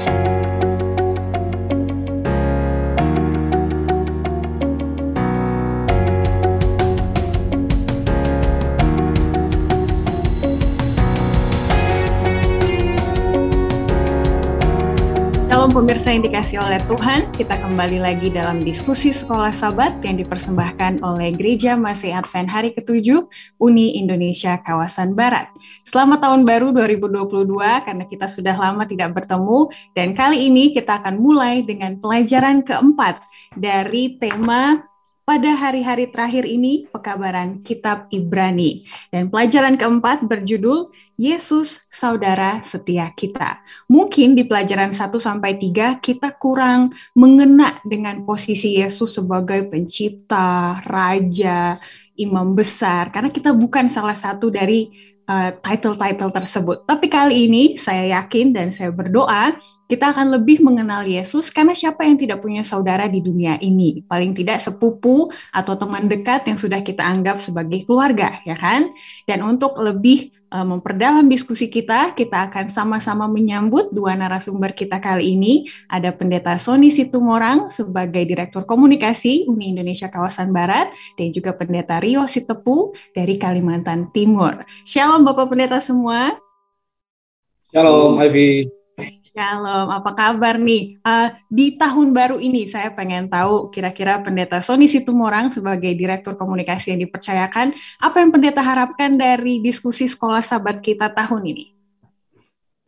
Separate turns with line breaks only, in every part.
Shalom pemirsa yang dikasih oleh Tuhan, kita kembali lagi dalam diskusi Sekolah Sabat yang dipersembahkan oleh Gereja Masih Advent Hari ke-7 Uni Indonesia Kawasan Barat. Selamat tahun baru 2022 karena kita sudah lama tidak bertemu, dan kali ini kita akan mulai dengan pelajaran keempat dari tema pada hari-hari terakhir ini, pekabaran Kitab Ibrani. Dan pelajaran keempat berjudul Yesus Saudara Setia Kita. Mungkin di pelajaran 1-3 kita kurang mengena dengan posisi Yesus sebagai pencipta, raja, imam besar, karena kita bukan salah satu dari title-title tersebut. Tapi kali ini saya yakin dan saya berdoa kita akan lebih mengenal Yesus, karena siapa yang tidak punya saudara di dunia ini? Paling tidak sepupu atau teman dekat yang sudah kita anggap sebagai keluarga, ya kan? Dan untuk lebih memperdalam diskusi kita akan sama-sama menyambut dua narasumber kita kali ini. Ada Pendeta Sony Situmorang sebagai Direktur Komunikasi Uni Indonesia Kawasan Barat, dan juga Pendeta Rio Sitepu dari Kalimantan Timur. Shalom Bapak Pendeta semua.
Shalom Ivy.
Shalom, apa kabar nih? Di tahun baru ini saya pengen tahu kira-kira Pendeta Sony Situmorang sebagai Direktur Komunikasi yang dipercayakan, apa yang Pendeta harapkan dari diskusi Sekolah Sabat kita tahun ini?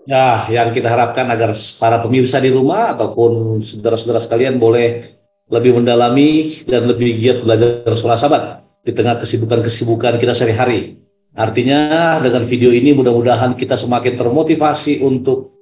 Ya, yang kita harapkan agar para pemirsa di rumah ataupun saudara-saudara sekalian boleh lebih mendalami dan lebih giat belajar Sekolah Sabat di tengah kesibukan-kesibukan kita sehari-hari. Artinya dengan video ini mudah-mudahan kita semakin termotivasi untuk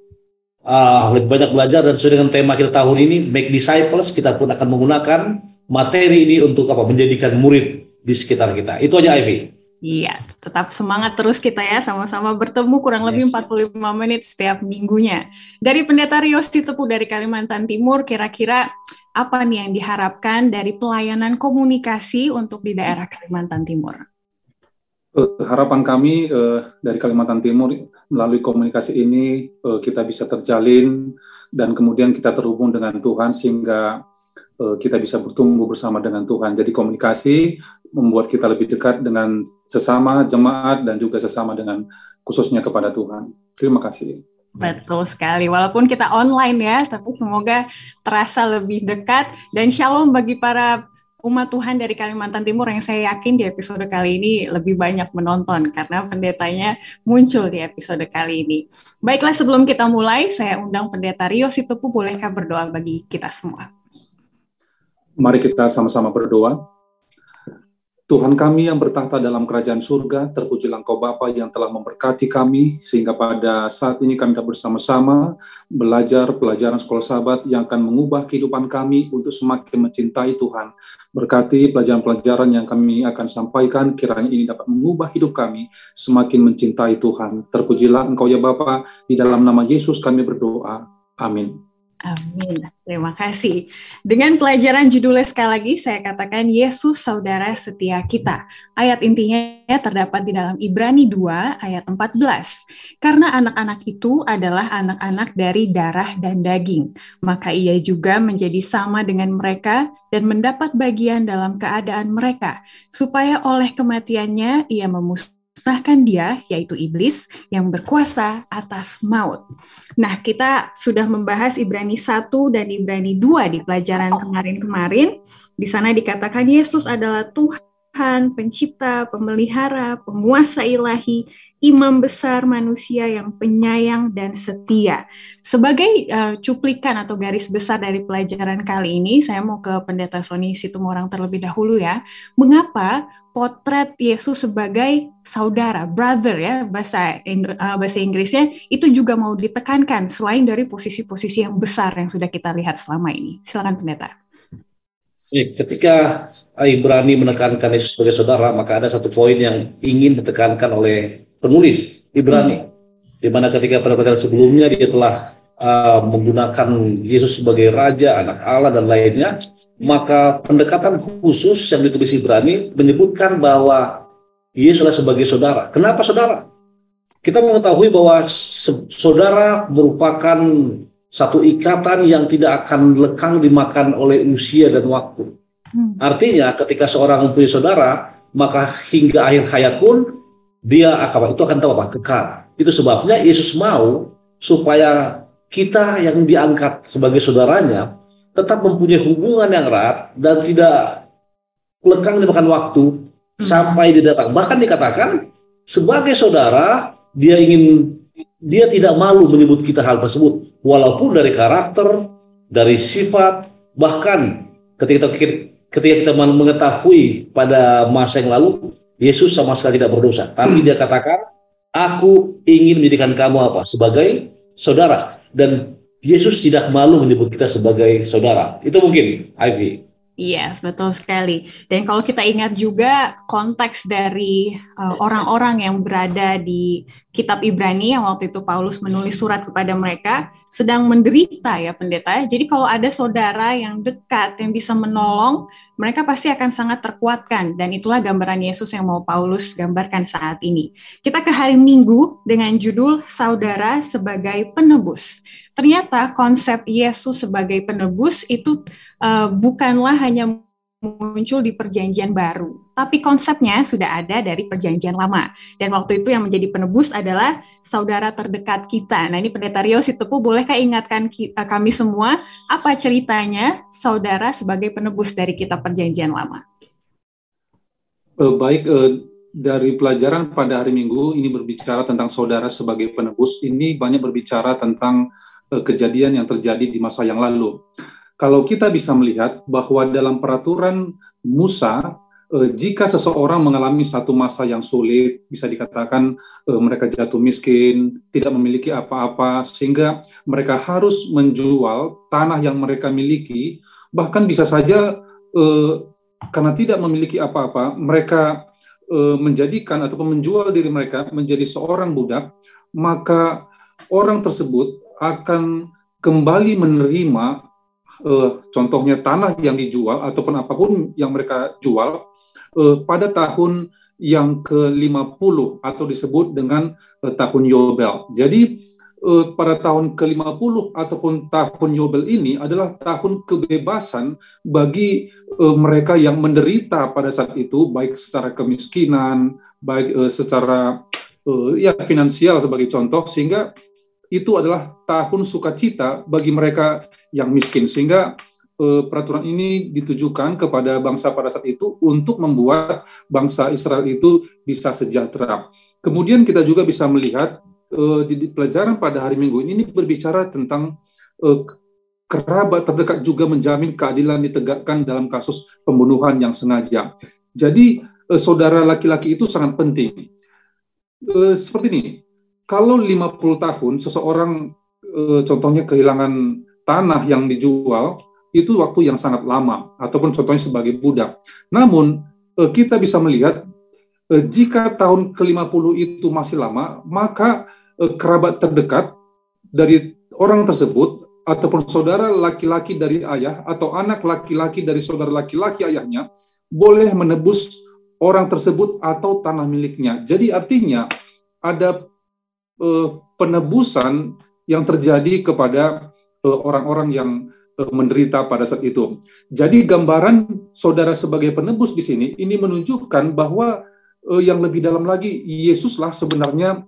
lebih banyak belajar, dan sesuai dengan tema kita tahun ini, Make Disciples, kita pun akan menggunakan materi ini untuk menjadikan murid di sekitar kita. Itu aja Ivy.
Iya, tetap semangat terus kita ya, sama-sama bertemu kurang lebih 45 menit setiap minggunya. Dari Pendeta Rio Sitepu dari Kalimantan Timur, kira-kira apa nih yang diharapkan dari pelayanan komunikasi untuk di daerah Kalimantan Timur?
Harapan kami dari Kalimantan Timur melalui komunikasi ini kita bisa terjalin dan kemudian kita terhubung dengan Tuhan sehingga kita bisa bertumbuh bersama dengan Tuhan. Jadi komunikasi membuat kita lebih dekat dengan sesama jemaat dan juga sesama dengan khususnya kepada Tuhan. Terima kasih.
Betul sekali, walaupun kita online ya, tapi semoga terasa lebih dekat. Dan shalom bagi para umat Tuhan dari Kalimantan Timur yang saya yakin di episode kali ini lebih banyak menonton karena pendetanya muncul di episode kali ini. Baiklah, sebelum kita mulai, saya undang Pendeta Rio Sitepu, bolehkah berdoa bagi kita semua?
Mari kita sama-sama berdoa. Tuhan kami yang bertahta dalam kerajaan surga, terpujilah Engkau Bapa yang telah memberkati kami, sehingga pada saat ini kami dapat bersama-sama belajar pelajaran Sekolah Sabat yang akan mengubah kehidupan kami untuk semakin mencintai Tuhan. Berkati pelajaran-pelajaran yang kami akan sampaikan, kiranya ini dapat mengubah hidup kami semakin mencintai Tuhan. Terpujilah Engkau ya Bapa, di dalam nama Yesus kami berdoa. Amin.
Amin. Terima kasih. Dengan pelajaran judulnya sekali lagi, saya katakan Yesus Saudara Setia Kita. Ayat intinya terdapat di dalam Ibrani 2 ayat 14. Karena anak-anak itu adalah anak-anak dari darah dan daging, maka ia juga menjadi sama dengan mereka dan mendapat bagian dalam keadaan mereka, supaya oleh kematiannya ia memusnahkan dia, yaitu iblis, yang berkuasa atas maut. Nah, kita sudah membahas Ibrani 1 dan Ibrani 2 di pelajaran kemarin-kemarin. Di sana dikatakan Yesus adalah Tuhan, pencipta, pemelihara, penguasa ilahi, imam besar manusia yang penyayang dan setia. Sebagai cuplikan atau garis besar dari pelajaran kali ini, saya mau ke Pendeta Sony Situmorang terlebih dahulu ya. Mengapa potret Yesus sebagai saudara, brother ya, bahasa Inggrisnya, itu juga mau ditekankan selain dari posisi-posisi yang besar yang sudah kita lihat selama ini. Silakan Pendeta.
Ketika Ibrani menekankan Yesus sebagai saudara, maka ada satu poin yang ingin ditekankan oleh penulis Ibrani, di mana ketika pada pelajaran sebelumnya dia telah menggunakan Yesus sebagai Raja, Anak Allah dan lainnya, maka pendekatan khusus yang ditulis Ibrani menyebutkan bahwa Yesus adalah sebagai saudara. Kenapa saudara? Kita mengetahui bahwa saudara merupakan satu ikatan yang tidak akan lekang dimakan oleh usia dan waktu. Artinya ketika seorang mempunyai saudara, maka hingga akhir hayat pun dia itu akan kekal. Itu sebabnya Yesus mau supaya kita yang diangkat sebagai saudaranya tetap mempunyai hubungan yang erat dan tidak lekang dimakan waktu sampai dia datang. Bahkan dikatakan sebagai saudara dia tidak malu menyebut kita hal tersebut, walaupun dari karakter, dari sifat, bahkan ketika kita mengetahui pada masa yang lalu Yesus sama sekali tidak berdosa, tapi dia katakan, aku ingin menjadikan kamu sebagai saudara. Dan Yesus tidak malu menyebut kita sebagai saudara. Itu mungkin, Ivy.
Yes, betul sekali. Dan kalau kita ingat juga konteks dari orang-orang yang berada di kitab Ibrani yang waktu itu Paulus menulis surat kepada mereka sedang menderita ya pendeta. Jadi kalau ada saudara yang dekat yang bisa menolong, mereka pasti akan sangat terkuatkan. Dan itulah gambaran Yesus yang mau Paulus gambarkan saat ini. Kita ke hari Minggu dengan judul Saudara sebagai Penebus. Ternyata konsep Yesus sebagai penebus itu bukanlah hanya muncul di perjanjian baru, tapi konsepnya sudah ada dari perjanjian lama. Dan waktu itu yang menjadi penebus adalah saudara terdekat kita. Nah ini Pendeta Rio Sitepu, bolehkah ingatkan kami semua apa ceritanya saudara sebagai penebus dari kitab perjanjian lama?
Dari pelajaran pada hari Minggu ini berbicara tentang saudara sebagai penebus. Ini banyak berbicara tentang kejadian yang terjadi di masa yang lalu. Kalau kita bisa melihat bahwa dalam peraturan Musa, jika seseorang mengalami satu masa yang sulit, bisa dikatakan mereka jatuh miskin, tidak memiliki apa-apa, sehingga mereka harus menjual tanah yang mereka miliki, bahkan bisa saja karena tidak memiliki apa-apa, mereka menjadikan ataupun menjual diri mereka menjadi seorang budak, maka orang tersebut akan kembali menerima contohnya tanah yang dijual ataupun apapun yang mereka jual pada tahun yang ke-50 atau disebut dengan tahun Yobel. Jadi pada tahun ke-50 ataupun tahun Yobel ini adalah tahun kebebasan bagi mereka yang menderita pada saat itu, baik secara kemiskinan, baik secara finansial sebagai contoh, sehingga itu adalah tahun sukacita bagi mereka yang miskin, sehingga peraturan ini ditujukan kepada bangsa pada saat itu untuk membuat bangsa Israel itu bisa sejahtera. Kemudian kita juga bisa melihat di pelajaran pada hari Minggu ini berbicara tentang kerabat terdekat juga menjamin keadilan ditegakkan dalam kasus pembunuhan yang sengaja. Jadi saudara laki-laki itu sangat penting. Seperti ini. Kalau 50 tahun seseorang contohnya kehilangan tanah yang dijual, itu waktu yang sangat lama, ataupun contohnya sebagai budak. Namun kita bisa melihat jika tahun ke-50 itu masih lama, maka kerabat terdekat dari orang tersebut ataupun saudara laki-laki dari ayah atau anak laki-laki dari saudara laki-laki ayahnya boleh menebus orang tersebut atau tanah miliknya. Jadi artinya ada penebusan yang terjadi kepada orang-orang yang menderita pada saat itu. Jadi gambaran saudara sebagai penebus di sini ini menunjukkan bahwa yang lebih dalam lagi Yesuslah sebenarnya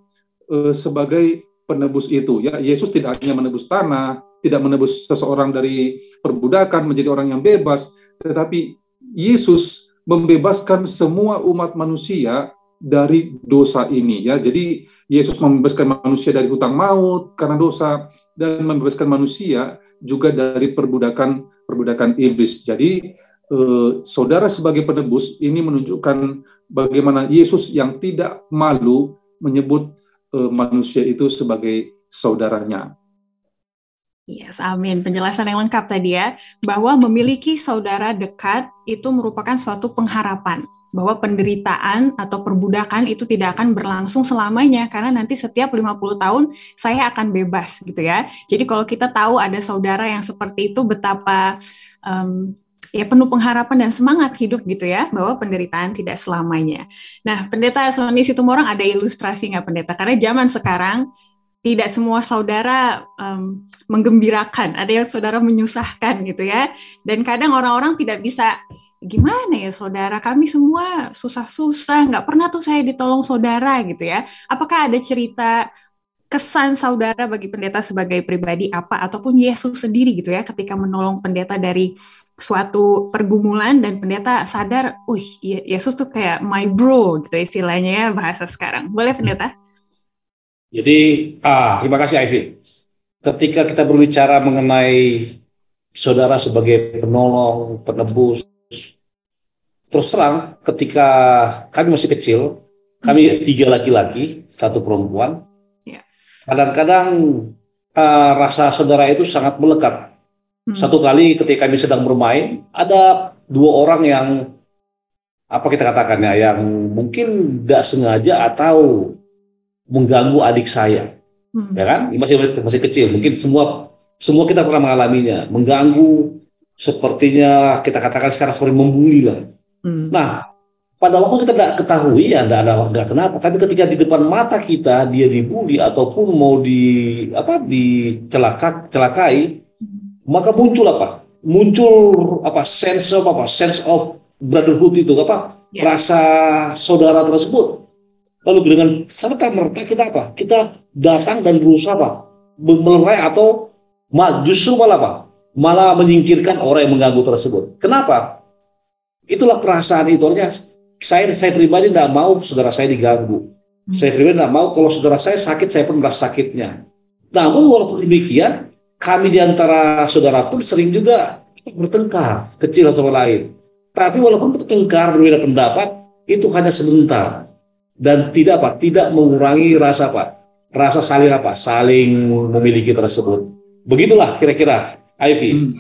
sebagai penebus itu. Ya, Yesus tidak hanya menebus tanah, tidak menebus seseorang dari perbudakan menjadi orang yang bebas, tetapi Yesus membebaskan semua umat manusia dari dosa ini, ya. Jadi Yesus membebaskan manusia dari hutang maut karena dosa dan membebaskan manusia juga dari perbudakan iblis. Jadi saudara sebagai penebus ini menunjukkan bagaimana Yesus yang tidak malu menyebut manusia itu sebagai saudaranya.
Yes, amin. Penjelasan yang lengkap tadi ya, bahwa memiliki saudara dekat itu merupakan suatu pengharapan, bahwa penderitaan atau perbudakan itu tidak akan berlangsung selamanya, karena nanti setiap 50 tahun saya akan bebas gitu ya. Jadi kalau kita tahu ada saudara yang seperti itu, betapa penuh pengharapan dan semangat hidup gitu ya, bahwa penderitaan tidak selamanya. Nah, Pendeta Sony Situmorang ada ilustrasi nggak Pendeta? Karena zaman sekarang tidak semua saudara menggembirakan, ada yang saudara menyusahkan gitu ya. Dan kadang orang-orang tidak bisa, gimana ya saudara, kami semua susah-susah, nggak pernah tuh saya ditolong saudara gitu ya. Apakah ada cerita kesan saudara bagi pendeta sebagai pribadi apa, ataupun Yesus sendiri gitu ya, ketika menolong pendeta dari suatu pergumulan dan pendeta sadar, Yesus tuh kayak my bro gitu istilahnya ya, bahasa sekarang. Boleh pendeta?
Jadi, terima kasih Ivy. Ketika kita berbicara mengenai saudara sebagai penolong, penebus, terus terang ketika kami masih kecil, kami 3 laki-laki, 1 perempuan. Kadang-kadang rasa saudara itu sangat melekat. Satu kali ketika kami sedang bermain, ada 2 orang yang apa kita katakan ya, yang mungkin tidak sengaja atau mengganggu adik saya, ya kan? Masih kecil, mungkin semua kita pernah mengalaminya, mengganggu, sepertinya kita katakan sekarang seperti membuli lah. Nah, pada waktu kita tidak ketahui ya, tidak kenapa, tapi ketika di depan mata kita dia dibully ataupun mau dicelakai, maka muncul sense of brotherhood itu rasa saudara tersebut. Lalu dengan serta-merta kita datang dan berusaha melerai atau justru malah menyingkirkan orang yang mengganggu tersebut. Kenapa? Itulah perasaan itu. Saya pribadi tidak mau saudara saya diganggu. Saya pribadi tidak mau kalau saudara saya sakit, saya pun merasa sakitnya. Namun walaupun demikian, kami di antara saudara pun sering juga bertengkar, kecil sama lain. Tapi walaupun bertengkar, berbeda pendapat, itu hanya sebentar dan tidak mengurangi rasa saling memiliki tersebut. Begitulah kira-kira, Ivy.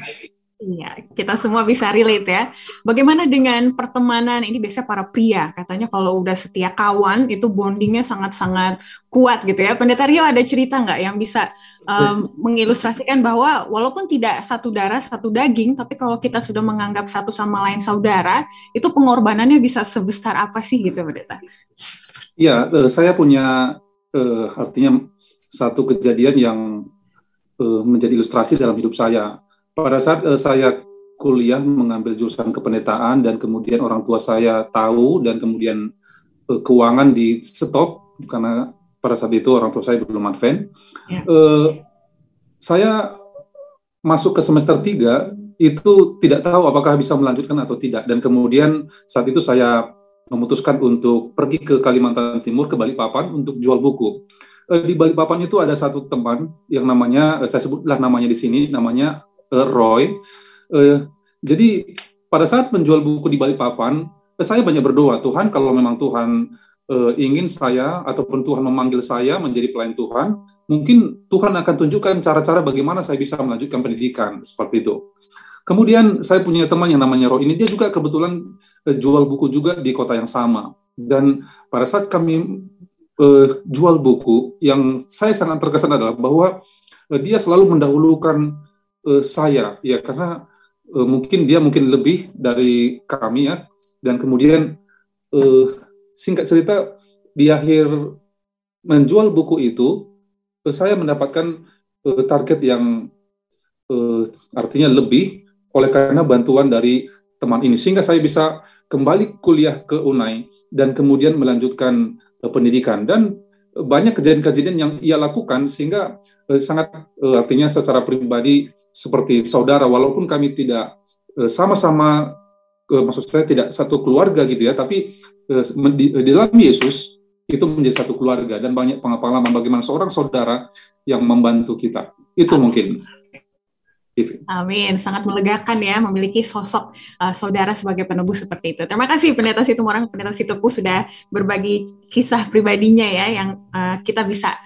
Iya, kita semua bisa relate ya. Bagaimana dengan pertemanan? Ini biasanya para pria, katanya kalau udah setia kawan, itu bondingnya sangat-sangat kuat gitu ya. Pendeta Rio ada cerita nggak yang bisa mengilustrasikan bahwa walaupun tidak satu darah, satu daging, tapi kalau kita sudah menganggap satu sama lain saudara, itu pengorbanannya bisa sebesar apa sih gitu, Pendeta?
Ya, saya punya artinya satu kejadian yang menjadi ilustrasi dalam hidup saya. Pada saat saya kuliah mengambil jurusan kependetaan dan kemudian orang tua saya tahu dan kemudian keuangan di stop karena pada saat itu orang tua saya belum advent. Saya masuk ke semester 3 itu tidak tahu apakah bisa melanjutkan atau tidak, dan kemudian saat itu saya memutuskan untuk pergi ke Kalimantan Timur, ke Balikpapan untuk jual buku. Di Balikpapan itu ada satu teman yang namanya, saya sebutlah namanya di sini, namanya Roy. Jadi pada saat menjual buku di Balikpapan, saya banyak berdoa, Tuhan kalau memang Tuhan ingin saya ataupun Tuhan memanggil saya menjadi pelayan Tuhan, mungkin Tuhan akan tunjukkan cara-cara bagaimana saya bisa melanjutkan pendidikan seperti itu. Kemudian saya punya teman yang namanya Roy, ini dia juga kebetulan jual buku juga di kota yang sama. Dan pada saat kami jual buku, yang saya sangat terkesan adalah bahwa dia selalu mendahulukan saya, ya karena mungkin lebih dari kami ya, dan kemudian singkat cerita di akhir menjual buku itu saya mendapatkan target yang artinya lebih oleh karena bantuan dari teman ini, sehingga saya bisa kembali kuliah ke UNAI dan kemudian melanjutkan pendidikan. Dan banyak kejadian-kejadian yang ia lakukan sehingga sangat artinya secara pribadi seperti saudara, walaupun kami tidak sama-sama, maksud saya tidak satu keluarga gitu ya, tapi di dalam Yesus itu menjadi satu keluarga, dan banyak pengalaman bagaimana seorang saudara yang membantu kita. Itu mungkin.
Amin, sangat melegakan ya memiliki sosok saudara sebagai penebus seperti itu. Terima kasih Pendeta Situmorang, Pendeta Sitopu sudah berbagi kisah pribadinya ya yang kita bisa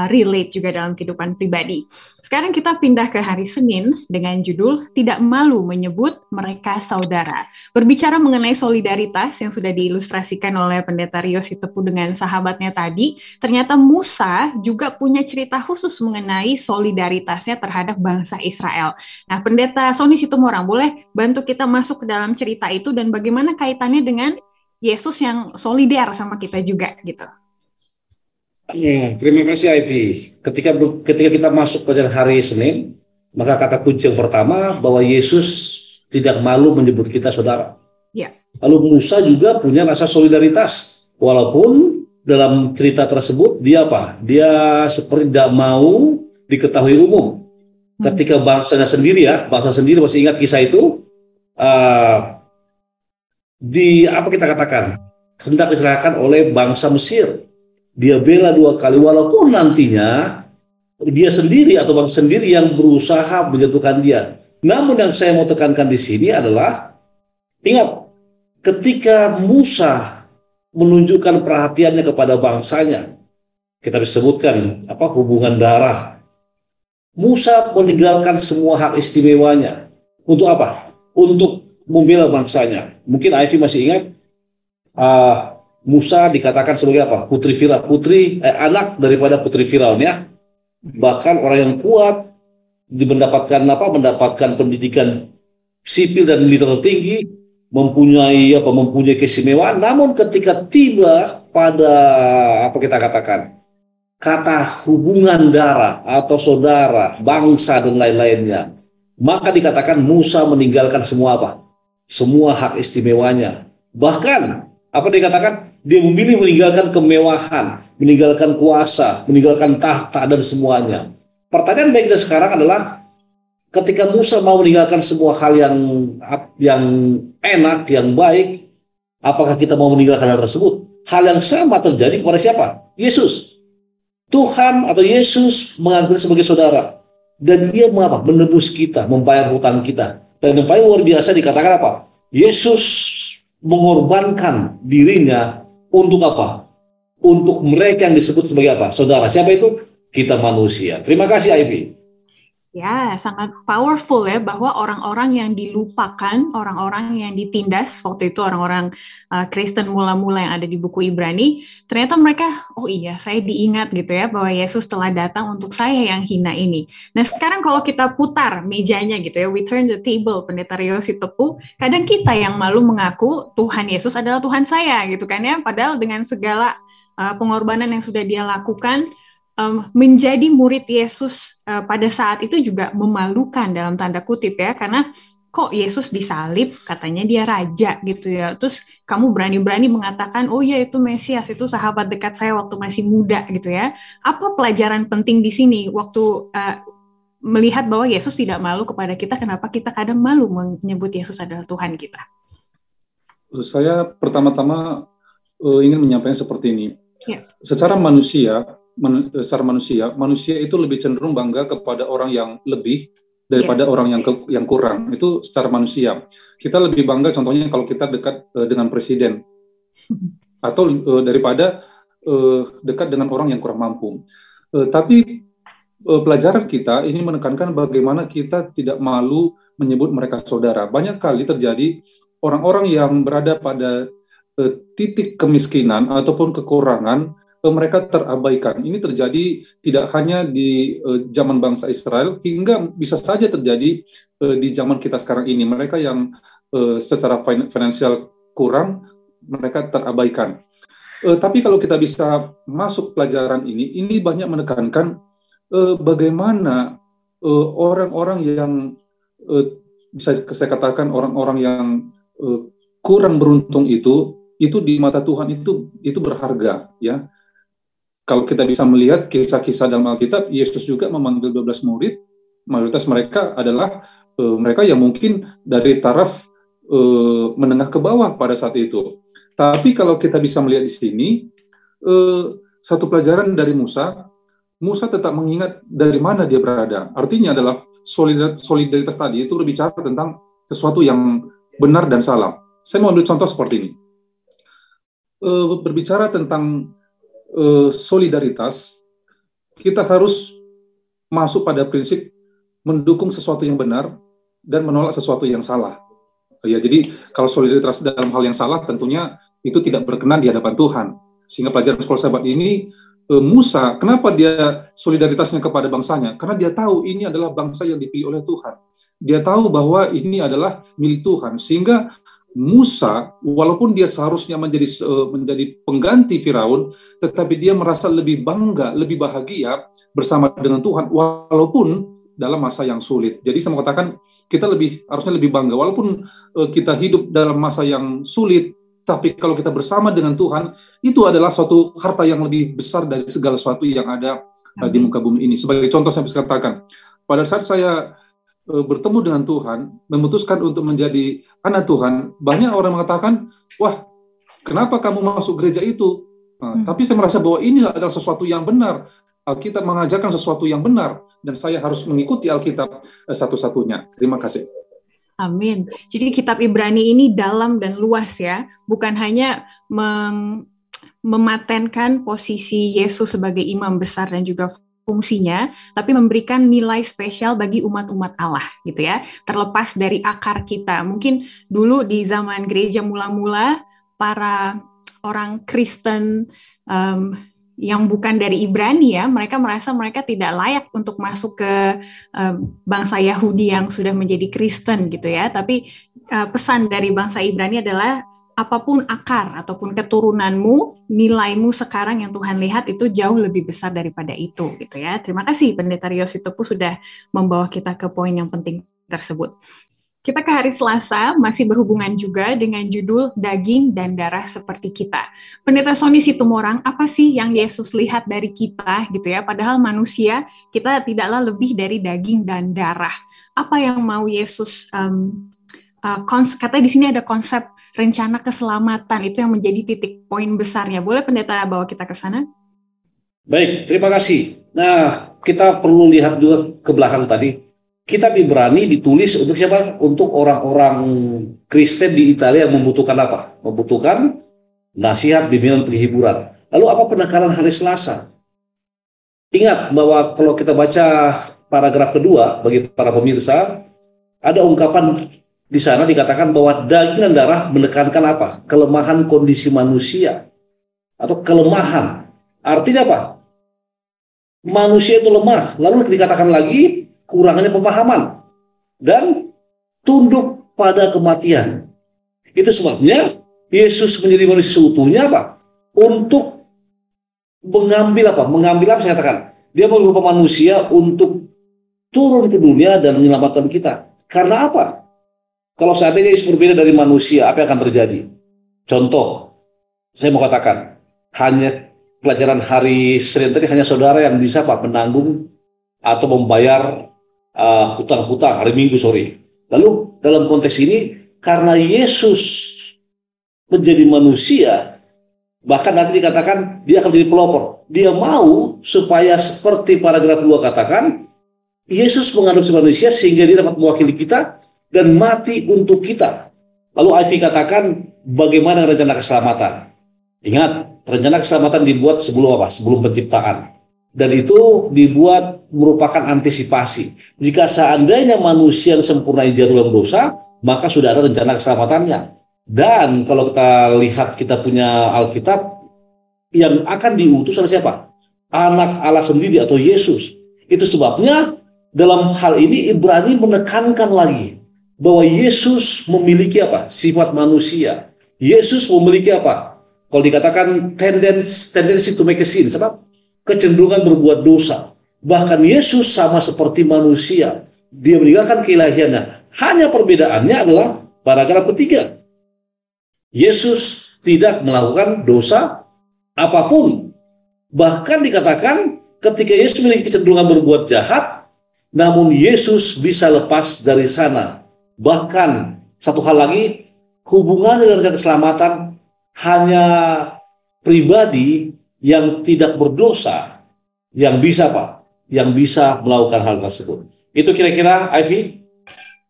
relate juga dalam kehidupan pribadi. Sekarang kita pindah ke hari Senin dengan judul Tidak Malu Menyebut Mereka Saudara. Berbicara mengenai solidaritas yang sudah diilustrasikan oleh Pendeta Rio Sitepu dengan sahabatnya tadi, ternyata Musa juga punya cerita khusus mengenai solidaritasnya terhadap bangsa Israel. Nah, Pendeta Sony Situmorang, boleh bantu kita masuk ke dalam cerita itu dan bagaimana kaitannya dengan Yesus yang solidar sama kita juga gitu?
Terima kasih Ivy. Ketika kita masuk pada hari Senin, maka kata kunci yang pertama bahwa Yesus tidak malu menyebut kita saudara.
Ya.
Lalu Musa juga punya rasa solidaritas. Walaupun dalam cerita tersebut dia apa? Dia seperti tidak mau diketahui umum. Ketika bangsa sendiri masih ingat kisah itu, kita katakan hendak diserahkan oleh bangsa Mesir. Dia bela 2 kali, walaupun nantinya dia sendiri atau bangsa sendiri yang berusaha menjatuhkan dia. Namun yang saya mau tekankan di sini adalah, ingat, ketika Musa menunjukkan perhatiannya kepada bangsanya, kita disebutkan hubungan darah. Musa meninggalkan semua hak istimewanya. Untuk apa? Untuk membela bangsanya. Mungkin Ivy masih ingat, Musa dikatakan sebagai apa? Anak daripada putri Firaun, ya. Bahkan orang yang kuat mendapatkan pendidikan sipil dan militer tinggi, mempunyai keistimewaan. Namun ketika tiba pada kata hubungan darah atau saudara, bangsa dan lain-lainnya, maka dikatakan Musa meninggalkan semua hak istimewanya. Bahkan dikatakan dia memilih meninggalkan kemewahan, meninggalkan kuasa, meninggalkan tahta dan semuanya. Pertanyaan bagi kita sekarang adalah, ketika Musa mau meninggalkan semua hal yang enak, yang baik, apakah kita mau meninggalkan hal tersebut? Hal yang sama terjadi kepada siapa? Yesus. Tuhan atau Yesus menganggap sebagai saudara, dan dia menebus kita, membayar hutang kita. Dan yang paling luar biasa dikatakan apa? Yesus mengorbankan dirinya untuk apa? Untuk mereka yang disebut sebagai apa? Saudara. Siapa itu? Kita manusia. Terima kasih Ivy.
Ya, sangat powerful ya, bahwa orang-orang yang dilupakan, orang-orang yang ditindas, waktu itu orang-orang Kristen mula-mula yang ada di buku Ibrani, ternyata mereka, oh iya, saya diingat gitu ya, bahwa Yesus telah datang untuk saya yang hina ini. Nah sekarang kalau kita putar mejanya gitu ya, we turn the table, Pendeta Rio Sitepu, kadang kita yang malu mengaku Tuhan Yesus adalah Tuhan saya gitu kan ya, padahal dengan segala pengorbanan yang sudah dia lakukan, menjadi murid Yesus pada saat itu juga memalukan dalam tanda kutip ya, karena kok Yesus disalib, katanya dia raja gitu ya, terus kamu berani-berani mengatakan, oh ya itu Mesias, itu sahabat dekat saya waktu masih muda gitu ya. Apa pelajaran penting di sini waktu melihat bahwa Yesus tidak malu kepada kita, kenapa kita kadang malu menyebut Yesus adalah Tuhan kita?
Saya pertama-tama ingin menyampaikan seperti ini.
Ya.
Secara manusia itu lebih cenderung bangga kepada orang yang lebih daripada orang yang kurang. Itu secara manusia. Kita lebih bangga contohnya kalau kita dekat dengan presiden, atau daripada dekat dengan orang yang kurang mampu. Tapi pelajaran kita ini menekankan bagaimana kita tidak malu menyebut mereka saudara. Banyak kali terjadi orang-orang yang berada pada titik kemiskinan ataupun kekurangan, mereka terabaikan. Ini terjadi tidak hanya di zaman bangsa Israel, hingga bisa saja terjadi di zaman kita sekarang ini. Mereka yang secara finansial kurang, mereka terabaikan. Tapi kalau kita bisa masuk pelajaran ini banyak menekankan bagaimana orang-orang yang bisa saya katakan orang-orang yang kurang beruntung itu di mata Tuhan itu berharga, ya. Kalau kita bisa melihat kisah-kisah dalam Alkitab, Yesus juga memanggil 12 murid, mayoritas mereka adalah mereka yang mungkin dari taraf menengah ke bawah pada saat itu. Tapi kalau kita bisa melihat di sini, satu pelajaran dari Musa tetap mengingat dari mana dia berada. Artinya adalah solidaritas tadi itu berbicara tentang sesuatu yang benar dan salah. Saya mau ambil contoh seperti ini. Berbicara tentang solidaritas, kita harus masuk pada prinsip mendukung sesuatu yang benar dan menolak sesuatu yang salah. Ya, jadi kalau solidaritas dalam hal yang salah tentunya itu tidak berkenan di hadapan Tuhan. Sehingga pelajaran sekolah sahabat ini, Musa, kenapa dia solidaritasnya kepada bangsanya? Karena dia tahu ini adalah bangsa yang dipilih oleh Tuhan. Dia tahu bahwa ini adalah milik Tuhan, sehingga Musa, walaupun dia seharusnya menjadi pengganti Firaun, tetapi dia merasa lebih bangga, lebih bahagia bersama dengan Tuhan, walaupun dalam masa yang sulit. Jadi saya mau katakan, kita harusnya lebih bangga, walaupun kita hidup dalam masa yang sulit, tapi kalau kita bersama dengan Tuhan, itu adalah suatu harta yang lebih besar dari segala sesuatu yang ada di muka bumi ini. Sebagai contoh saya bisa katakan, pada saat saya bertemu dengan Tuhan, memutuskan untuk menjadi anak Tuhan, banyak orang mengatakan, wah, kenapa kamu masuk gereja itu? Tapi saya merasa bahwa ini adalah sesuatu yang benar. Alkitab mengajarkan sesuatu yang benar, dan saya harus mengikuti Alkitab satu-satunya. Terima kasih.
Amin. Jadi kitab Ibrani ini dalam dan luas ya, bukan hanya mematenkan posisi Yesus sebagai imam besar dan juga fungsinya, tapi memberikan nilai spesial bagi umat-umat Allah gitu ya, terlepas dari akar kita. Mungkin dulu di zaman gereja mula-mula, para orang Kristen yang bukan dari Ibrani ya, mereka merasa mereka tidak layak untuk masuk ke bangsa Yahudi yang sudah menjadi Kristen gitu ya, tapi pesan dari bangsa Ibrani adalah apapun akar ataupun keturunanmu, nilaimu sekarang yang Tuhan lihat itu jauh lebih besar daripada itu, gitu ya. Terima kasih Pendeta Rio Sitopu sudah membawa kita ke poin yang penting tersebut. Kita ke hari Selasa, masih berhubungan juga dengan judul Daging dan Darah Seperti Kita. Pendeta Sony Situmorang, apa sih yang Yesus lihat dari kita, gitu ya? Padahal manusia, kita tidaklah lebih dari daging dan darah. Apa yang mau Yesus katanya di sini ada konsep rencana keselamatan, itu yang menjadi titik poin besarnya. Boleh Pendeta bawa kita ke sana?
Baik, terima kasih. Nah, kita perlu lihat juga ke belakang tadi. Kitab Ibrani ditulis untuk siapa? Untuk orang-orang Kristen di Italia yang membutuhkan apa? Membutuhkan nasihat, bimbingan, penghiburan. Lalu apa penekanan hari Selasa? Ingat bahwa kalau kita baca paragraf kedua bagi para pemirsa, ada ungkapan di sana dikatakan bahwa daging dan darah menekankan apa? Kelemahan kondisi manusia atau kelemahan. Artinya apa? Manusia itu lemah. Lalu dikatakan lagi kurangnya pemahaman dan tunduk pada kematian. Itu sebabnya Yesus menjadi manusia seutuhnya apa? Untuk mengambil apa? Mengambil apa saya katakan? Dia berupa manusia untuk turun ke dunia dan menyelamatkan kita. Karena apa? Kalau seandainya Yesus berbeda dari manusia, apa yang akan terjadi? Contoh, saya mau katakan, hanya pelajaran hari Senin tadi hanya saudara yang bisa Pak menanggung atau membayar hutang-hutang hari Minggu sore. Lalu dalam konteks ini, karena Yesus menjadi manusia, bahkan nanti dikatakan dia akan menjadi pelopor. Dia mau supaya seperti paragraf 2 katakan, Yesus mengadopsi manusia sehingga dia dapat mewakili kita dan mati untuk kita. Lalu Ivy katakan bagaimana rencana keselamatan. Ingat, rencana keselamatan dibuat sebelum apa? Sebelum penciptaan. Dan itu dibuat merupakan antisipasi. Jika seandainya manusia yang sempurna jatuh dalam dosa, maka sudah ada rencana keselamatannya. Dan kalau kita lihat kita punya Alkitab, yang akan diutus adalah siapa? Anak Allah sendiri atau Yesus. Itu sebabnya dalam hal ini Ibrani menekankan lagi bahwa Yesus memiliki apa? Sifat manusia. Yesus memiliki apa? Kalau dikatakan tendency to make a sin, sebab kecenderungan berbuat dosa. Bahkan Yesus sama seperti manusia. Dia meninggalkan keilahiannya. Hanya perbedaannya adalah paragraf ketiga. Yesus tidak melakukan dosa apapun. Bahkan dikatakan ketika Yesus memiliki kecenderungan berbuat jahat, namun Yesus bisa lepas dari sana. Bahkan satu hal lagi, hubungan dengan keselamatan hanya pribadi yang tidak berdosa yang bisa Pak, yang bisa melakukan hal tersebut. Itu kira-kira Ivy?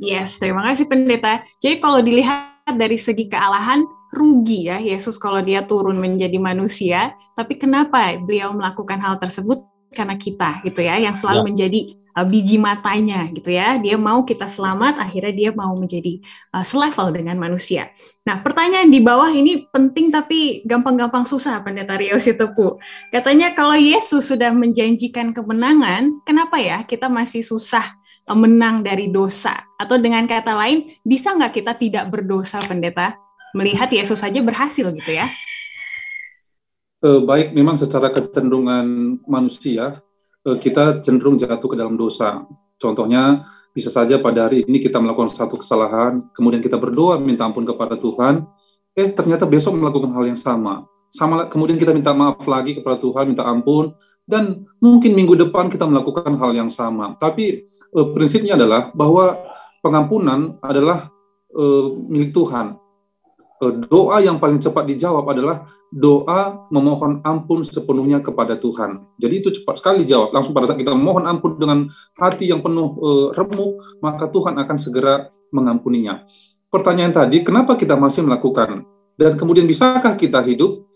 Yes, terima kasih Pendeta. Jadi kalau dilihat dari segi kealahan, rugi ya Yesus kalau dia turun menjadi manusia, tapi kenapa beliau melakukan hal tersebut? Karena kita gitu ya, yang selalu menjadi biji matanya gitu ya. Dia mau kita selamat, akhirnya dia mau menjadi selevel dengan manusia. Nah, pertanyaan di bawah ini penting tapi gampang-gampang susah, Pendeta Rio Sitopu. Katanya kalau Yesus sudah menjanjikan kemenangan, kenapa ya kita masih susah menang dari dosa? Atau dengan kata lain, bisa nggak kita tidak berdosa, Pendeta? Melihat Yesus saja berhasil gitu ya?
Baik, memang secara kecenderungan manusia, kita cenderung jatuh ke dalam dosa. Contohnya, bisa saja pada hari ini kita melakukan satu kesalahan, kemudian kita berdoa minta ampun kepada Tuhan, ternyata besok melakukan hal yang sama. Kemudian kita minta maaf lagi kepada Tuhan, minta ampun, dan mungkin minggu depan kita melakukan hal yang sama. Tapi prinsipnya adalah bahwa pengampunan adalah milik Tuhan. Doa yang paling cepat dijawab adalah doa memohon ampun sepenuhnya kepada Tuhan. Jadi itu cepat sekali jawab. Langsung pada saat kita memohon ampun dengan hati yang penuh remuk, maka Tuhan akan segera mengampuninya. Pertanyaan tadi, kenapa kita masih melakukan? Dan kemudian bisakah kita hidup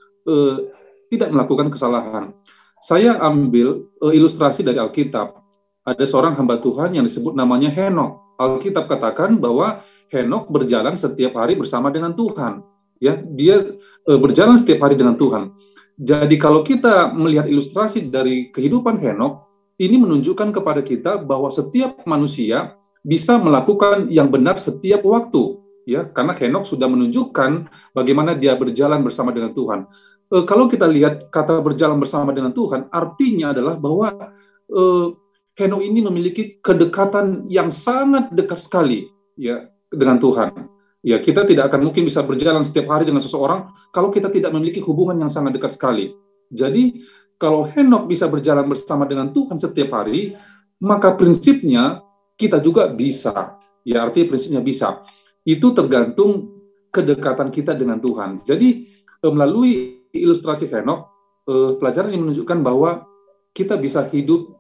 tidak melakukan kesalahan? Saya ambil ilustrasi dari Alkitab. Ada seorang hamba Tuhan yang disebut namanya Henok. Alkitab katakan bahwa Henok berjalan setiap hari bersama dengan Tuhan. Ya, dia berjalan setiap hari dengan Tuhan. Jadi kalau kita melihat ilustrasi dari kehidupan Henok, ini menunjukkan kepada kita bahwa setiap manusia bisa melakukan yang benar setiap waktu. Ya, karena Henok sudah menunjukkan bagaimana dia berjalan bersama dengan Tuhan. Kalau kita lihat kata berjalan bersama dengan Tuhan, artinya adalah bahwa Henok ini memiliki kedekatan yang sangat dekat sekali ya dengan Tuhan. Ya, kita tidak akan mungkin bisa berjalan setiap hari dengan seseorang kalau kita tidak memiliki hubungan yang sangat dekat sekali. Jadi, kalau Henok bisa berjalan bersama dengan Tuhan setiap hari, maka prinsipnya kita juga bisa. Ya, artinya prinsipnya bisa. Itu tergantung kedekatan kita dengan Tuhan. Jadi, melalui ilustrasi Henok, pelajaran ini menunjukkan bahwa kita bisa hidup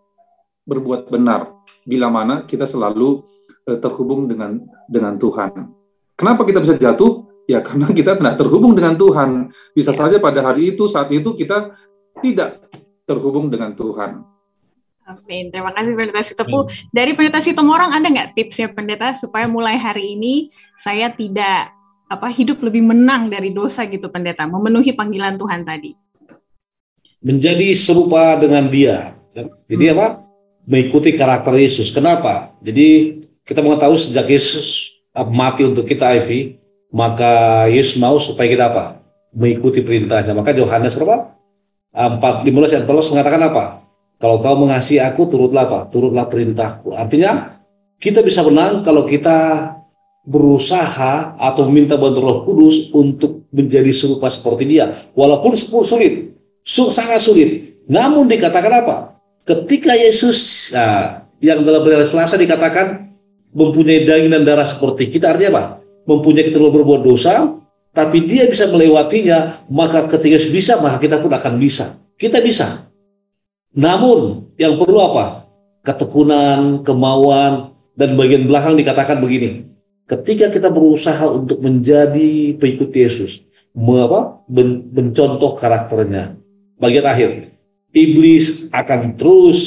berbuat benar bila mana kita selalu terhubung dengan Tuhan. Kenapa kita bisa jatuh? Ya karena kita tidak terhubung dengan Tuhan. Bisa saja pada hari itu, saat itu kita tidak terhubung dengan Tuhan.
Amin. Terima kasih Pendeta Sitepu. Dari Pendeta Sitomorang ada nggak tipsnya Pendeta supaya mulai hari ini saya tidak hidup lebih menang dari dosa gitu Pendeta, memenuhi panggilan Tuhan tadi?
Menjadi serupa dengan Dia. Jadi mengikuti karakter Yesus. Kenapa? Jadi kita mengetahui sejak Yesus mati untuk kita, Ivy, maka Yesus mau supaya kita mengikuti perintahnya. Maka Yohanes 4:15 ayat 14 mengatakan apa? Kalau kau mengasihi aku, turutlah turutlah perintahku. Artinya kita bisa menang kalau kita berusaha atau meminta bantuan Roh Kudus untuk menjadi serupa seperti Dia. Walaupun sulit, sangat sulit. Namun dikatakan apa? Ketika Yesus yang dalam hari Selasa dikatakan mempunyai daging dan darah seperti kita, artinya apa? Mempunyai ketentuan berbuat dosa, tapi Dia bisa melewatinya, maka ketika Yesus bisa, maka kita pun akan bisa. Kita bisa. Namun yang perlu apa? Ketekunan, kemauan, dan bagian belakang dikatakan begini. Ketika kita berusaha untuk menjadi pengikut Yesus, mencontoh karakternya, bagian akhir, iblis akan terus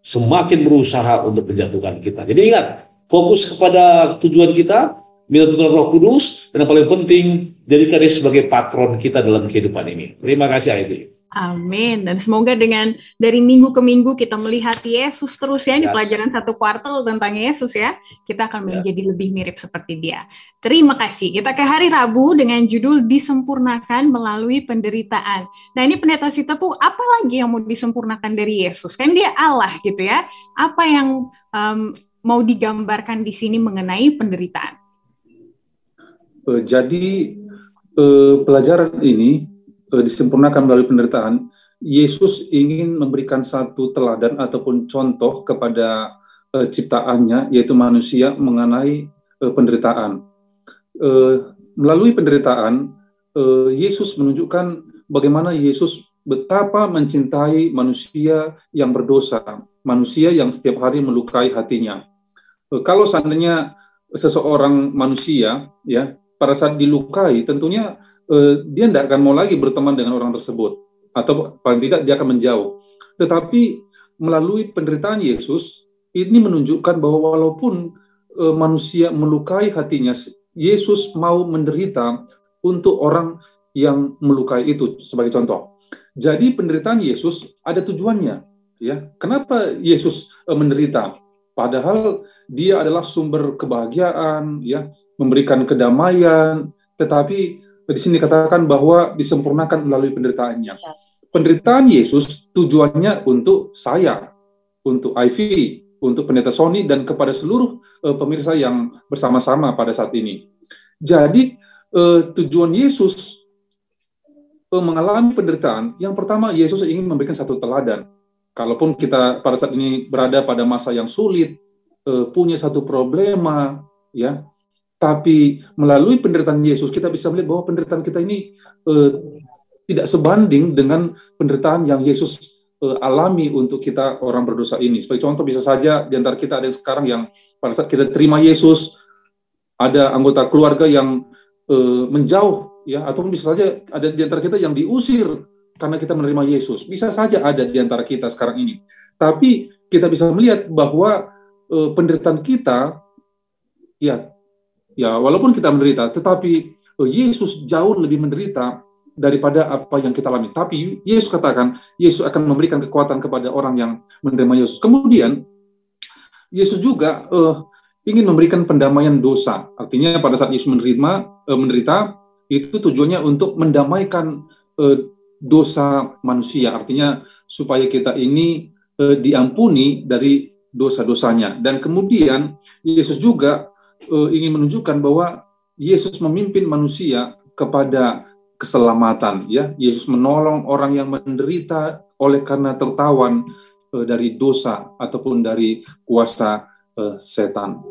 semakin berusaha untuk menjatuhkan kita. Jadi ingat, fokus kepada tujuan kita, minta tuntunan Roh Kudus, dan yang paling penting, jadikan dia sebagai patron kita dalam kehidupan ini. Terima kasih, Ivy.
Amin. Dan semoga dengan dari minggu ke minggu kita melihat Yesus terus ya, di pelajaran 1 kuartal tentang Yesus ya, kita akan menjadi lebih mirip seperti Dia. Terima kasih. Kita ke hari Rabu dengan judul disempurnakan melalui penderitaan. Nah ini Pendeta Sitepu, apa lagi yang mau disempurnakan dari Yesus? Kan Dia Allah gitu ya. Apa yang mau digambarkan di sini mengenai penderitaan?
Jadi pelajaran ini disempurnakan melalui penderitaan. Yesus ingin memberikan satu teladan ataupun contoh kepada ciptaannya, yaitu manusia, mengenai penderitaan. Melalui penderitaan, Yesus menunjukkan bagaimana Yesus betapa mencintai manusia yang berdosa, manusia yang setiap hari melukai hatinya. Kalau seandainya seseorang manusia, ya, pada saat dilukai, tentunya dia tidak akan mau lagi berteman dengan orang tersebut, atau paling tidak dia akan menjauh. Tetapi melalui penderitaan Yesus, ini menunjukkan bahwa walaupun manusia melukai hatinya, Yesus mau menderita untuk orang yang melukai itu, sebagai contoh. Jadi penderitaan Yesus ada tujuannya. Ya, kenapa Yesus menderita? Padahal dia adalah sumber kebahagiaan, ya, memberikan kedamaian, tetapi di sini dikatakan bahwa disempurnakan melalui penderitaannya. Penderitaan Yesus tujuannya untuk saya, untuk Ivy, untuk Pendeta Sony, dan kepada seluruh pemirsa yang bersama-sama pada saat ini. Jadi tujuan Yesus mengalami penderitaan, yang pertama Yesus ingin memberikan satu teladan. Kalaupun kita pada saat ini berada pada masa yang sulit, punya satu problema, ya, tapi melalui penderitaan Yesus kita bisa melihat bahwa penderitaan kita ini tidak sebanding dengan penderitaan yang Yesus alami untuk kita orang berdosa ini. Sebagai contoh, bisa saja di antara kita ada yang sekarang yang pada saat kita terima Yesus, ada anggota keluarga yang menjauh, ya, atau bisa saja ada di antara kita yang diusir karena kita menerima Yesus. Bisa saja ada di antara kita sekarang ini. Tapi kita bisa melihat bahwa penderitaan kita, ya walaupun kita menderita, tetapi Yesus jauh lebih menderita daripada apa yang kita alami. Tapi Yesus katakan, Yesus akan memberikan kekuatan kepada orang yang menerima Yesus. Kemudian Yesus juga ingin memberikan pendamaian dosa. Artinya pada saat Yesus menderita, itu tujuannya untuk mendamaikan dosa manusia. Artinya supaya kita ini diampuni dari dosa-dosanya. Dan kemudian Yesus juga ingin menunjukkan bahwa Yesus memimpin manusia kepada keselamatan. Ya, Yesus menolong orang yang menderita oleh karena tertawan dari dosa ataupun dari kuasa setan.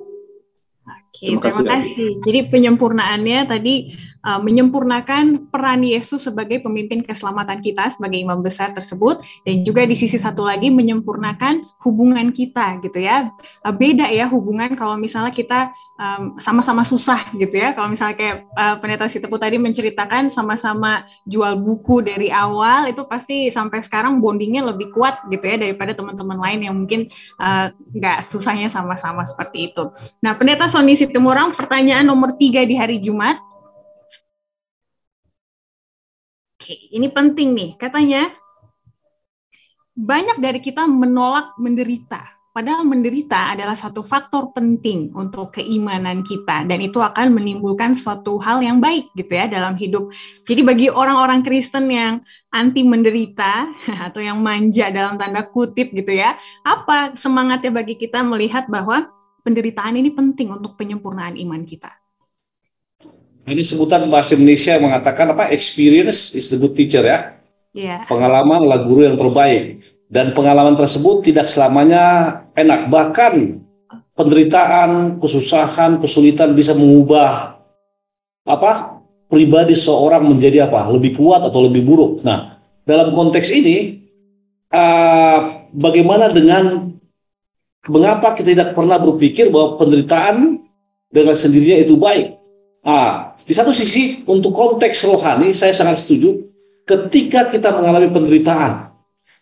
Oke, terima kasih. Jadi penyempurnaannya tadi menyempurnakan peran Yesus sebagai pemimpin keselamatan kita sebagai imam besar tersebut, dan juga di sisi satu lagi menyempurnakan hubungan kita gitu ya. Beda ya hubungan kalau misalnya kita sama-sama susah gitu ya. Kalau misalnya kayak Pendeta Sitepu tadi menceritakan sama-sama jual buku dari awal, itu pasti sampai sekarang bondingnya lebih kuat gitu ya daripada teman-teman lain yang mungkin nggak susahnya sama-sama seperti itu. Nah, Pendeta Sony Situmorang, pertanyaan nomor 3 di hari Jumat. Oke, ini penting nih. Katanya, banyak dari kita menolak menderita. Padahal menderita adalah satu faktor penting untuk keimanan kita. Dan itu akan menimbulkan suatu hal yang baik gitu ya dalam hidup. Jadi bagi orang-orang Kristen yang anti menderita, atau yang manja dalam tanda kutip gitu ya, apa semangatnya bagi kita melihat bahwa penderitaan ini penting untuk penyempurnaan iman kita?
Ini sebutan bahasa Indonesia mengatakan apa? Experience is the good teacher, ya.
Yeah.
Pengalaman adalah guru yang terbaik. Dan pengalaman tersebut tidak selamanya enak. Bahkan penderitaan, kesusahan, kesulitan bisa mengubah pribadi seorang menjadi lebih kuat atau lebih buruk. Nah, dalam konteks ini, bagaimana dengan mengapa kita tidak pernah berpikir bahwa penderitaan dengan sendirinya itu baik? Di satu sisi, untuk konteks rohani, saya sangat setuju. Ketika kita mengalami penderitaan,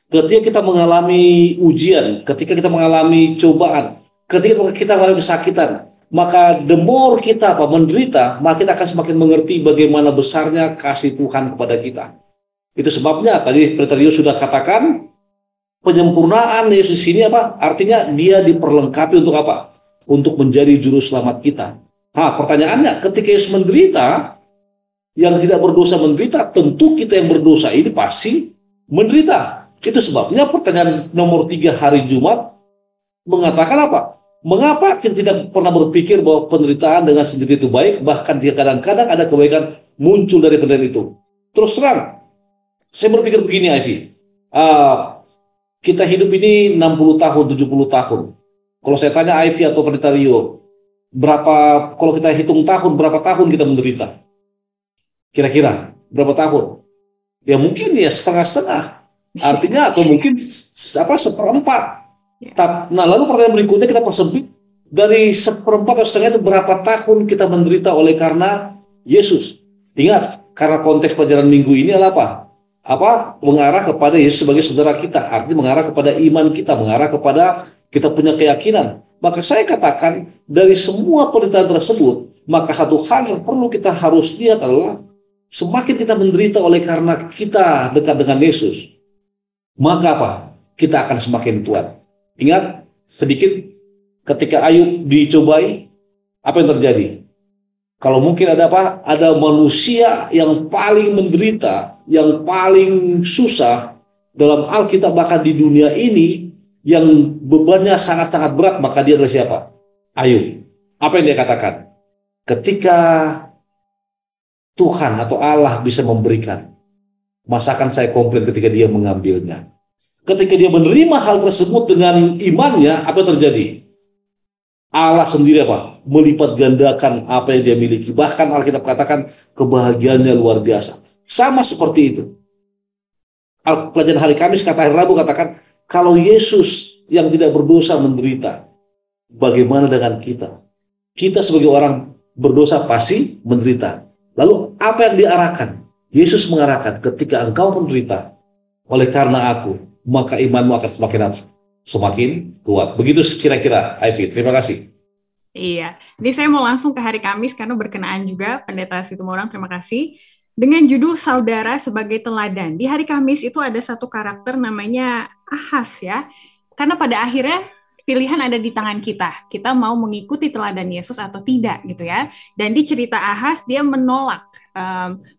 ketika kita mengalami ujian, ketika kita mengalami cobaan, ketika kita mengalami kesakitan, maka the more kita menderita, maka kita akan semakin mengerti bagaimana besarnya kasih Tuhan kepada kita. Itu sebabnya tadi Pendeta Rio sudah katakan, penyempurnaan Yesus ini artinya dia diperlengkapi untuk apa? Untuk menjadi juru selamat kita. Pertanyaannya, ketika Yesus menderita, yang tidak berdosa menderita, tentu kita yang berdosa ini pasti menderita. Itu sebabnya pertanyaan nomor 3 hari Jumat mengatakan apa? Mengapa kita tidak pernah berpikir bahwa penderitaan dengan sendiri itu baik, bahkan jika kadang-kadang ada kebaikan muncul dari penderitaan itu? Terus terang, saya berpikir begini, Ivy. Kita hidup ini 60 tahun, 70 tahun. Kalau saya tanya Ivy atau Pendeta Rio, kalau kita hitung tahun, berapa tahun kita menderita? Kira-kira berapa tahun? Ya mungkin ya setengah-setengah. Artinya atau mungkin seperempat. Nah, lalu pertanyaan berikutnya kita persempit, dari seperempat atau setengah itu berapa tahun kita menderita oleh karena Yesus? Ingat, karena konteks pelajaran minggu ini adalah mengarah kepada Yesus sebagai saudara kita, artinya mengarah kepada iman kita, mengarah kepada kita punya keyakinan. Maka saya katakan, dari semua penderitaan tersebut, maka satu hal yang perlu kita harus lihat adalah semakin kita menderita oleh karena kita dekat dengan Yesus, maka kita akan semakin kuat. Ingat sedikit, ketika Ayub dicobai, apa yang terjadi? Kalau mungkin ada apa? Ada manusia yang paling menderita, yang paling susah dalam Alkitab, bahkan di dunia ini, yang bebannya sangat-sangat berat, maka dia adalah siapa? Ayub. Apa yang dia katakan? Ketika Tuhan atau Allah bisa memberikan, masakan saya komplain ketika dia mengambilnya. Ketika dia menerima hal tersebut dengan imannya, apa yang terjadi? Allah sendiri apa? Melipat gandakan apa yang dia miliki. Bahkan Alkitab katakan kebahagiaannya luar biasa. Sama seperti itu. Pelajaran hari Kamis, kata hari Rabu katakan, kalau Yesus yang tidak berdosa menderita, bagaimana dengan kita? Kita sebagai orang berdosa pasti menderita. Lalu apa yang diarahkan? Yesus mengarahkan, ketika engkau menderita oleh karena aku, maka imanmu akan semakin kuat. Begitu kira-kira, Ivy. Terima kasih.
Iya, jadi saya mau langsung ke hari Kamis karena berkenaan juga, Pendeta Situmorang, terima kasih. Dengan judul Saudara sebagai Teladan. Di hari Kamis itu ada satu karakter namanya Ahas ya. Karena pada akhirnya pilihan ada di tangan kita. Kita mau mengikuti teladan Yesus atau tidak gitu ya. Dan di cerita Ahas dia menolak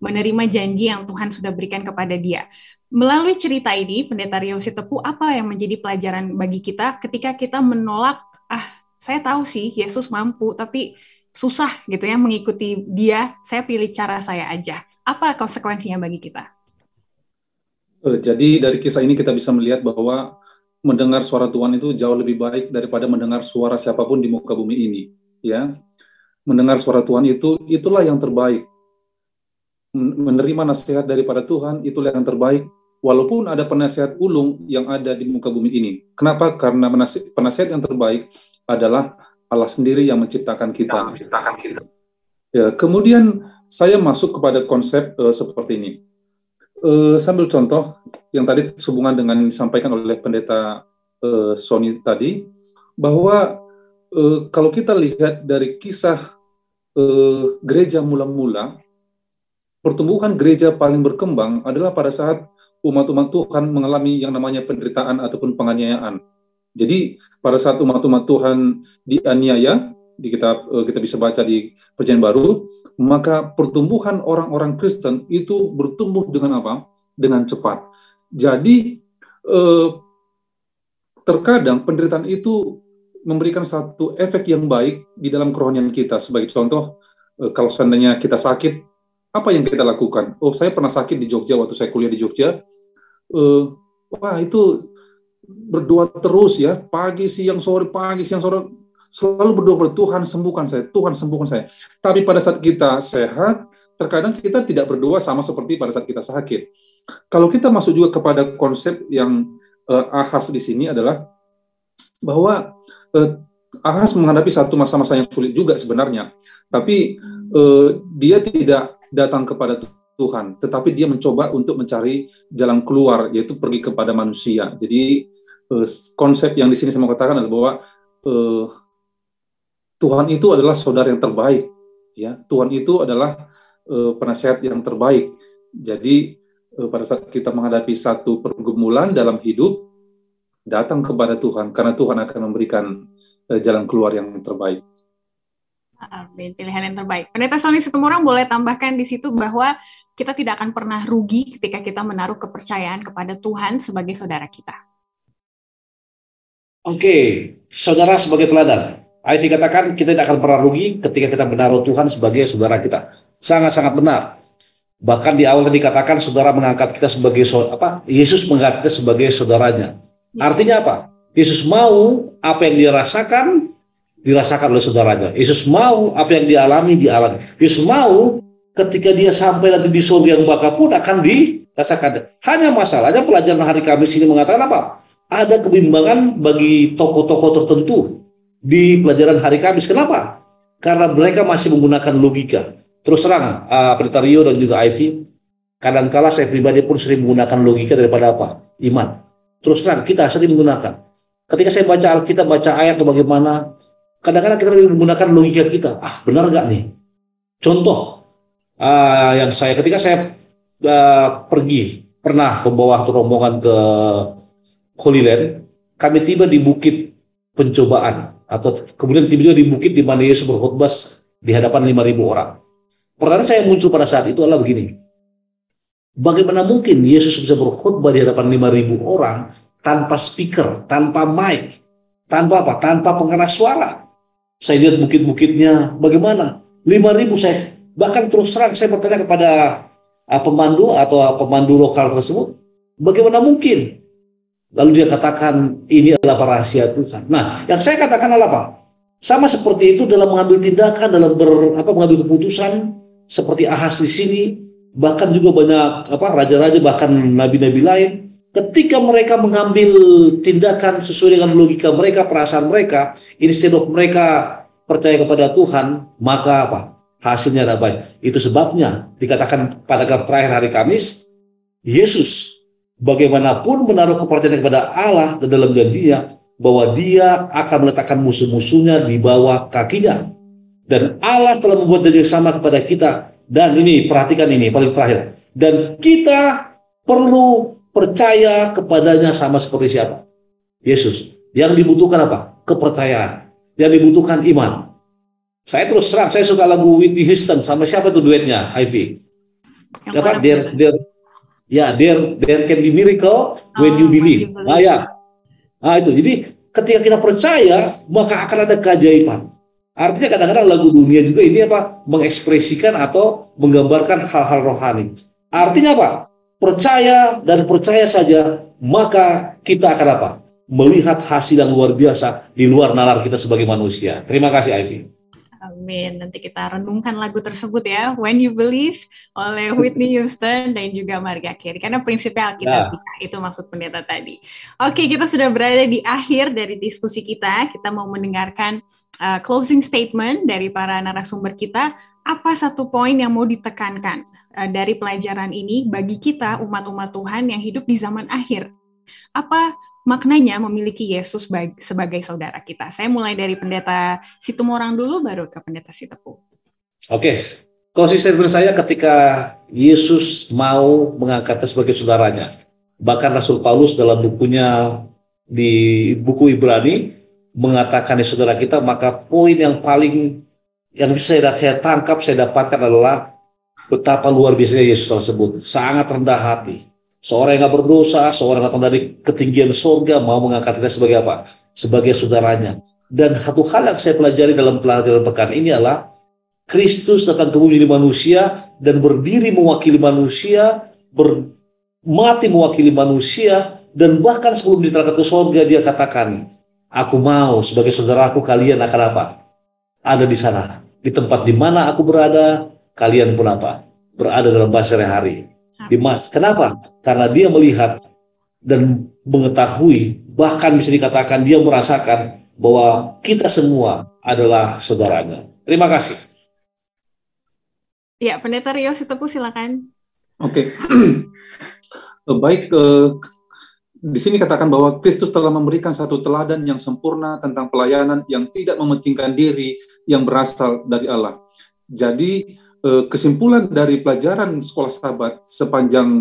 menerima janji yang Tuhan sudah berikan kepada dia. Melalui cerita ini, Pendeta Rio Sitepu, apa yang menjadi pelajaran bagi kita ketika kita menolak, saya tahu sih Yesus mampu, tapi susah gitu ya mengikuti dia, saya pilih cara saya aja. Apa konsekuensinya bagi kita?
Jadi dari kisah ini kita bisa melihat bahwa mendengar suara Tuhan itu jauh lebih baik daripada mendengar suara siapapun di muka bumi ini. Ya, mendengar suara Tuhan itulah yang terbaik. Menerima nasihat daripada Tuhan itulah yang terbaik. Walaupun ada penasihat ulung yang ada di muka bumi ini. Kenapa? Karena penasihat yang terbaik adalah Allah sendiri yang menciptakan kita. Ya, kemudian saya masuk kepada konsep seperti ini. Sambil contoh yang tadi sehubungan dengan yang disampaikan oleh Pendeta Sony tadi, bahwa kalau kita lihat dari kisah gereja mula-mula, pertumbuhan gereja paling berkembang adalah pada saat umat-umat Tuhan mengalami yang namanya penderitaan ataupun penganiayaan. Jadi pada saat umat-umat Tuhan dianiaya, kita bisa baca di Perjanjian Baru, maka pertumbuhan orang-orang Kristen itu bertumbuh dengan apa? Dengan cepat. Jadi terkadang penderitaan itu memberikan satu efek yang baik di dalam kerohanian kita. Sebagai contoh, kalau seandainya kita sakit, apa yang kita lakukan? Oh, saya pernah sakit di Jogja waktu saya kuliah di Jogja. Wah, itu berdoa terus ya, pagi, siang, sore, selalu berdoa kepada Tuhan sembuhkan saya, Tuhan sembuhkan saya. Tapi pada saat kita sehat, terkadang kita tidak berdoa sama seperti pada saat kita sakit. Kalau kita masuk juga kepada konsep yang Ahas di sini adalah bahwa Ahas menghadapi satu masa-masa yang sulit juga sebenarnya, tapi dia tidak datang kepada Tuhan, tetapi dia mencoba untuk mencari jalan keluar, yaitu pergi kepada manusia. Jadi konsep yang di sini saya mau katakan adalah bahwa Tuhan itu adalah saudara yang terbaik, ya. Tuhan itu adalah penasihat yang terbaik. Jadi pada saat kita menghadapi satu pergumulan dalam hidup, datang kepada Tuhan, karena Tuhan akan memberikan jalan keluar yang terbaik.
Amin, pilihan yang terbaik. Pendeta Sony Situmorang boleh tambahkan di situ bahwa kita tidak akan pernah rugi ketika kita menaruh kepercayaan kepada Tuhan sebagai saudara kita.
Oke, saudara sebagai teladan. Ivy katakan kita tidak akan pernah rugi ketika kita menaruh Tuhan sebagai saudara kita. Sangat-sangat benar. Bahkan di awal tadi dikatakan saudara mengangkat kita sebagai Yesus mengangkat kita sebagai saudaranya. Artinya apa? Yesus mau apa yang dia rasakan dirasakan oleh saudaranya. Yesus mau apa yang dialami. Yesus mau ketika dia sampai nanti di surga yang baka pun akan dirasakan. Hanya masalahnya pelajaran hari Kamis ini mengatakan apa? Ada kebimbangan bagi tokoh-tokoh tertentu di pelajaran hari Kamis. Kenapa? Karena mereka masih menggunakan logika. Terus terang, Pendeta Rio dan juga Ivy, kadang-kala saya pribadi pun sering menggunakan logika daripada apa? Iman. Terus terang, kita sering menggunakan. Ketika saya baca Alkitab, baca ayat atau bagaimana, kadang-kadang kita menggunakan logika kita. Benar nggak nih? Contoh, ketika saya pernah membawa rombongan ke Holy Land, kami tiba di Bukit Pencobaan. atau kemudian tiba-tiba di bukit di mana Yesus berkhotbah di hadapan 5.000 orang. Pertanyaan saya muncul pada saat itu adalah begini. Bagaimana mungkin Yesus bisa berkhotbah di hadapan 5.000 orang tanpa speaker, tanpa mic, tanpa apa? Tanpa pengeras suara. Saya lihat bukit-bukitnya, bagaimana? 5.000 saya, bahkan terus terang saya bertanya kepada pemandu atau pemandu lokal tersebut, bagaimana mungkin? Lalu dia katakan ini adalah rahasia Tuhan. Nah, yang saya katakan adalah apa? Sama seperti itu dalam mengambil tindakan, dalam mengambil keputusan, seperti Ahaz di sini, bahkan juga banyak raja-raja, bahkan nabi-nabi lain, ketika mereka mengambil tindakan sesuai dengan logika mereka, perasaan mereka, instead of mereka percaya kepada Tuhan, maka apa? Hasilnya tidak baik. Itu sebabnya dikatakan pada terakhir hari Kamis, Yesus bagaimanapun menaruh kepercayaan kepada Allah dan dalam janjinya bahwa dia akan meletakkan musuh-musuhnya di bawah kakinya. Dan Allah telah membuat janji sama kepada kita. Dan ini, perhatikan ini, paling terakhir. Dan kita perlu percaya kepadanya sama seperti siapa? Yesus. Yang dibutuhkan apa? Kepercayaan. Yang dibutuhkan iman. Saya terus terang, saya suka lagu Whitney Houston. Sama siapa tuh duetnya, Ivy? There can be miracle when you believe. Itu. Jadi ketika kita percaya, maka akan ada keajaiban. Artinya kadang-kadang lagu dunia juga ini mengekspresikan atau menggambarkan hal-hal rohani. Artinya apa? Percaya dan percaya saja, maka kita akan melihat hasil yang luar biasa di luar nalar kita sebagai manusia. Terima kasih, Ivy.
Amin. Nanti kita renungkan lagu tersebut ya, When You Believe oleh Whitney Houston dan juga Mariah Carey. Karena prinsipnya Alkitab itu maksud pendeta tadi. Oke, kita sudah berada di akhir dari diskusi kita. Kita mau mendengarkan closing statement dari para narasumber kita. Apa satu poin yang mau ditekankan dari pelajaran ini bagi kita umat-umat Tuhan yang hidup di zaman akhir? Apa maknanya memiliki Yesus sebagai saudara kita? Saya mulai dari pendeta Situmorang dulu, baru ke pendeta Sitepu.
Oke, konsistensi saya ketika Yesus mau mengangkatnya sebagai saudaranya. Bahkan Rasul Paulus dalam bukunya di buku Ibrani mengatakan di saudara kita, maka poin yang paling yang bisa saya tangkap, saya dapatkan adalah betapa luar biasanya Yesus tersebut. Sangat rendah hati. Seorang yang tidak berdosa, seorang yang datang dari ketinggian surga mau mengangkat kita sebagai apa? Sebagai saudaranya. Dan satu hal yang saya pelajari dalam pelajaran pekan ini adalah Kristus datang ke bumi menjadi manusia dan berdiri mewakili manusia, mati mewakili manusia, dan bahkan sebelum diterangkat ke surga dia katakan, aku mau sebagai saudaraku kalian akan apa? Ada di sana. Di tempat di mana aku berada, kalian pun apa? Berada dalam bahasa sehari-hari. Kenapa? Karena dia melihat dan mengetahui, bahkan bisa dikatakan dia merasakan bahwa kita semua adalah saudaranya. Terima kasih.
Ya, Pendeta Rio Sitepu, silakan.
Oke. Baik, di sini katakan bahwa Kristus telah memberikan satu teladan yang sempurna tentang pelayanan yang tidak mementingkan diri yang berasal dari Allah. Jadi kesimpulan dari pelajaran sekolah sahabat sepanjang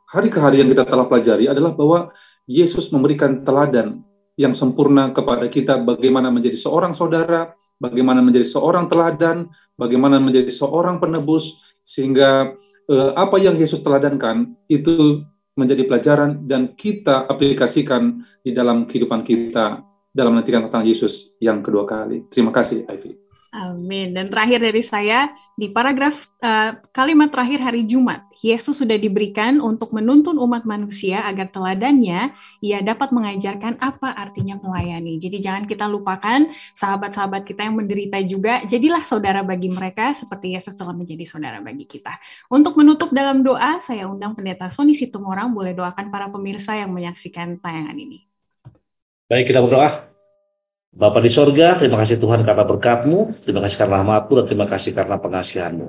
hari ke hari yang kita telah pelajari adalah bahwa Yesus memberikan teladan yang sempurna kepada kita bagaimana menjadi seorang saudara, bagaimana menjadi seorang teladan, bagaimana menjadi seorang penebus, sehingga apa yang Yesus teladankan itu menjadi pelajaran dan kita aplikasikan di dalam kehidupan kita dalam menantikan datang Yesus yang kedua kali. Terima kasih, Ivy.
Amin. Dan terakhir dari saya, di paragraf kalimat terakhir hari Jumat, Yesus sudah diberikan untuk menuntun umat manusia agar teladannya ia dapat mengajarkan apa artinya melayani. Jadi jangan kita lupakan sahabat-sahabat kita yang menderita juga, jadilah saudara bagi mereka seperti Yesus telah menjadi saudara bagi kita. Untuk menutup dalam doa, saya undang Pendeta Sony Situmorang, boleh doakan para pemirsa yang menyaksikan tayangan ini.
Baik, kita berdoa. Bapa di sorga, terima kasih Tuhan karena berkat-Mu, terima kasih karena rahmat-Mu, dan terima kasih karena pengasihan-Mu.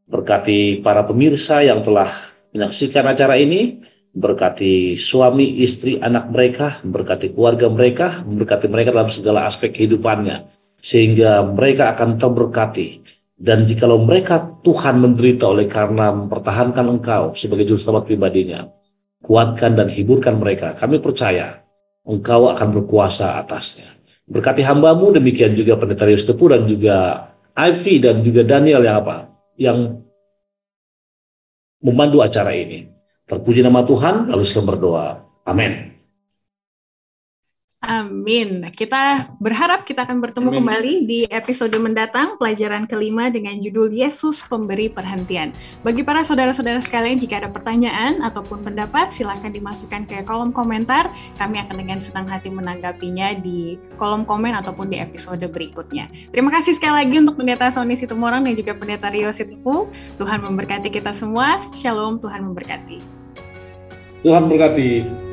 Berkati para pemirsa yang telah menyaksikan acara ini, berkati suami, istri, anak mereka, berkati keluarga mereka, memberkati mereka dalam segala aspek kehidupannya, sehingga mereka akan terberkati. Dan jikalau mereka Tuhan menderita oleh karena mempertahankan Engkau sebagai juru selamat pribadinya, kuatkan dan hiburkan mereka. Kami percaya Engkau akan berkuasa atasnya. Berkati hamba-Mu, demikian juga Pendeta Rius Tepu dan juga Ivy dan juga Daniel yang memandu acara ini. Terpuji nama Tuhan, lalu selalu berdoa. Amin.
Amin. Kita berharap kita akan bertemu kembali di episode mendatang, pelajaran kelima dengan judul Yesus Pemberi Perhentian. Bagi para saudara-saudara sekalian, jika ada pertanyaan ataupun pendapat, silakan dimasukkan ke kolom komentar. Kami akan dengan senang hati menanggapinya di kolom komen ataupun di episode berikutnya. Terima kasih sekali lagi untuk Pendeta Sony Situmorang dan juga Pendeta Rio Sitepu. Tuhan memberkati kita semua. Shalom, Tuhan memberkati.
Tuhan berkati.